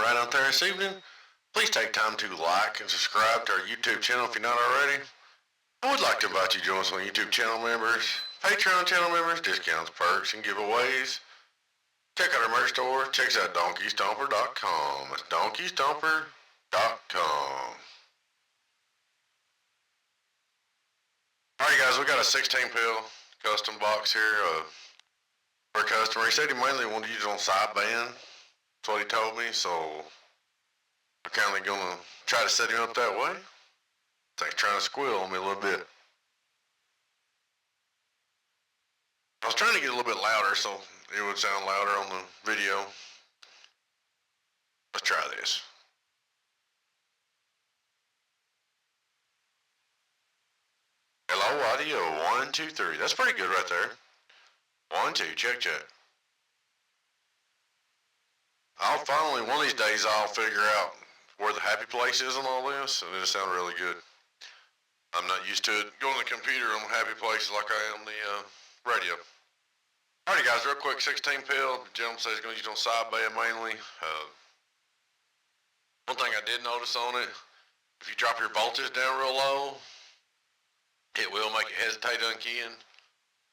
right out there this evening. Please take time to like and subscribe to our YouTube channel if you're not already. I would like to invite you to join us on YouTube channel members, Patreon channel members, discounts, perks, and giveaways. Check out our merch store. Check us out at donkeystomper.com. That's donkeystomper.com. Alright guys, we got a 16 pill custom box here for a customer. He said he mainly wanted to use it on sideband. That's what he told me, so I'm kind of gonna try to set him up that way. I think he's trying to squeal on me a little bit. I was trying to get a little bit louder so it would sound louder on the video. Let's try this. Hello, audio, 1, 2, 3. That's pretty good right there. 1, 2, check, check. I'll finally, one of these days, I'll figure out where the happy place is on all this, and it'll sound really good. I'm not used to it going to the computer on happy places like I am the radio. Alrighty guys, real quick, 16 pill. The gentleman says he's going to use it on sideband mainly. One thing I did notice on it, if you drop your voltage down real low, it will make it hesitate unkeying.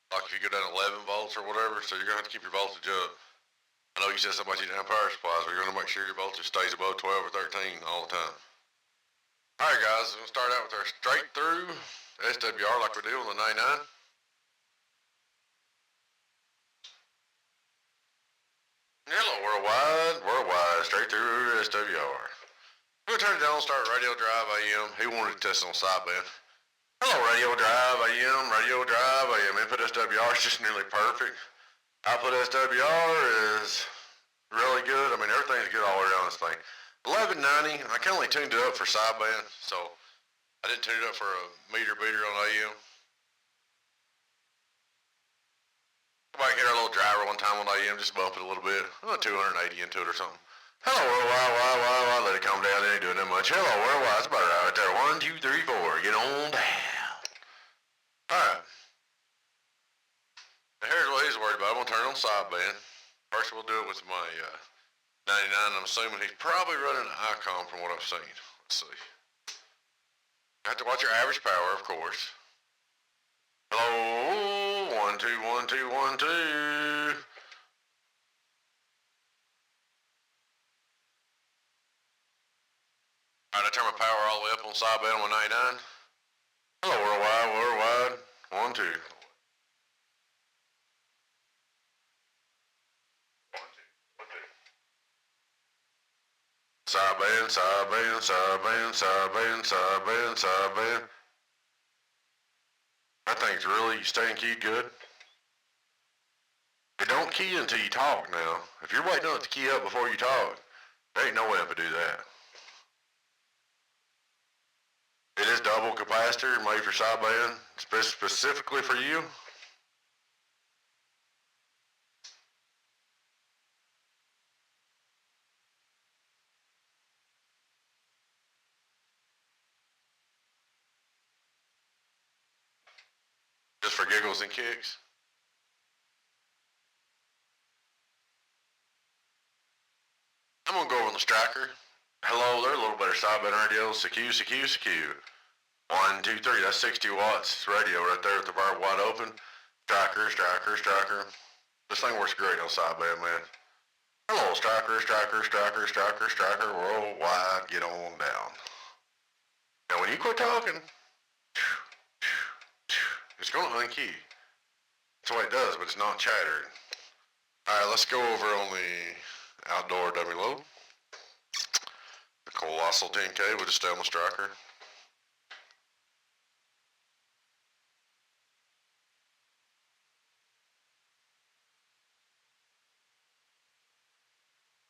Like if you go down 11 volts or whatever, so you're going to have to keep your voltage up. I know you said something about you down power supplies, but you're going to make sure your voltage stays above 12 or 13 all the time. Alright guys, we're going to start out with our straight through SWR like we do on the 99. Hello worldwide, straight through SWR. We're going to turn it down and start radio drive AM. He wanted to test it on sideband. Hello, radio drive AM, input SWR is just nearly perfect. Output SWR is really good. I mean, everything's good all around this thing. 1190, I kind of only tuned it up for sideband, so I didn't tune it up for a meter beater on AM. Everybody hear a little driver one time on AM, just bump it a little bit. 280 into it or something. Hello, worldwide, let it calm down, it ain't doing that much. Hello, worldwide, it's about right there. 1, 2, 3, 4, get on down. Alright. Now here's what he's worried about. I'm gonna turn it on sideband. First we'll do it with my 99. I'm assuming he's probably running an icon from what I've seen. Let's see. You have to watch your average power, of course. Hello, 1, 2, 1, 2, 1, 2. Alright, I turn my power all the way up on sideband on my 99. Hello, worldwide, 1, 2. Sideband. That thing's really staying keyed good. You don't key until you talk now. If you're waiting on it to key up before you talk, there ain't no way to do that. It is double capacitor made for sideband, specifically for you. Just for giggles and kicks. I'm gonna go over on the striker. Hello there, a little better sideband radio. Secure. 1, 2, 3. That's 60 watts radio right there with the bar wide open. Striker. This thing works great on sideband, man. Hello, striker. Worldwide, get on down. Now, when you quit talking, it's gonna unkey. That's what it does, but it's not chattering. All right, let's go over on the outdoor dummy load. The Colossal 10K with a Stomper striker.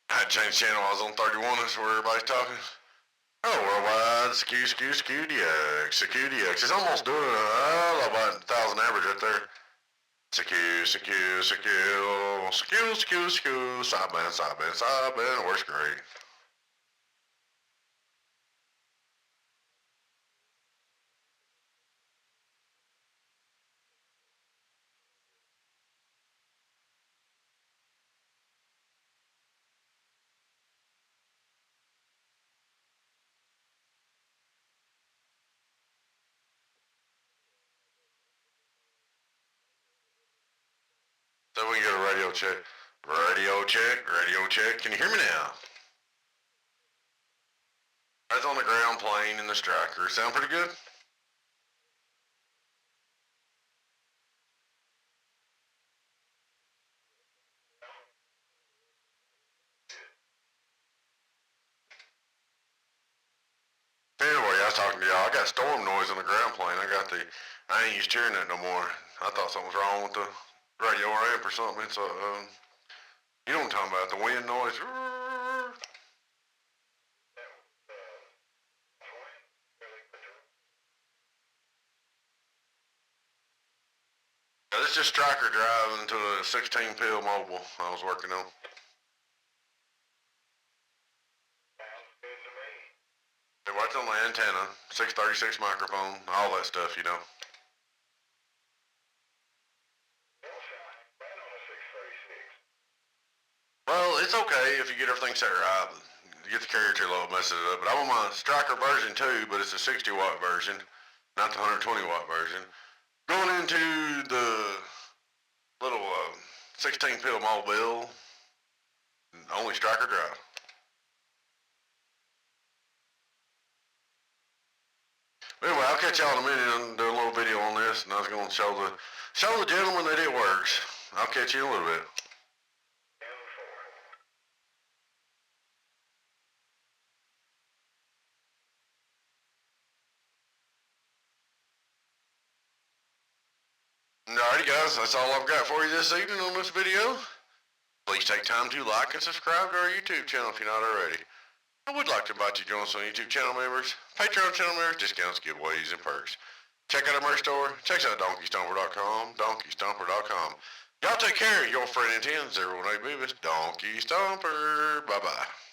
I had to change channel. I was on 31. That's where everybody's talking. Oh, worldwide, secure DX. It's almost doing about 1,000 average right there. Secure. Sideband. Works great. So we can get a radio check. Radio check, radio check. Can you hear me now? That's on the ground plane in the striker. Sound pretty good? Anyway, I was talking to y'all. I got storm noise on the ground plane. I ain't used to hearing that no more. I thought something was wrong with the radio amp or something. It's you know what I'm talking about, the wind noise. Yeah, this is just striker driving to the 16 pill mobile I was working on. They watch on the antenna, 636 microphone, all that stuff, you know. Well, it's okay if you get everything set right. You get the carrier too low, it messes it up. But I'm on my striker version 2, but it's a 60 watt version, not the 120 watt version. Going into the little 16 pill mobile, only striker drive. Anyway, I'll catch y'all in a minute and do a little video on this, and I was going to show the gentleman that it works. I'll catch you in a little bit. Alrighty guys, that's all I've got for you this evening on this video. Please take time to like and subscribe to our YouTube channel if you're not already. I would like to invite you to join us on YouTube channel members, Patreon channel members, discounts, giveaways, and perks. Check out our merch store. Check us out at donkeystomper.com, donkeystomper.com. Y'all take care. Your friend in 10, 018 Beavis, Donkey Stomper. Bye-bye.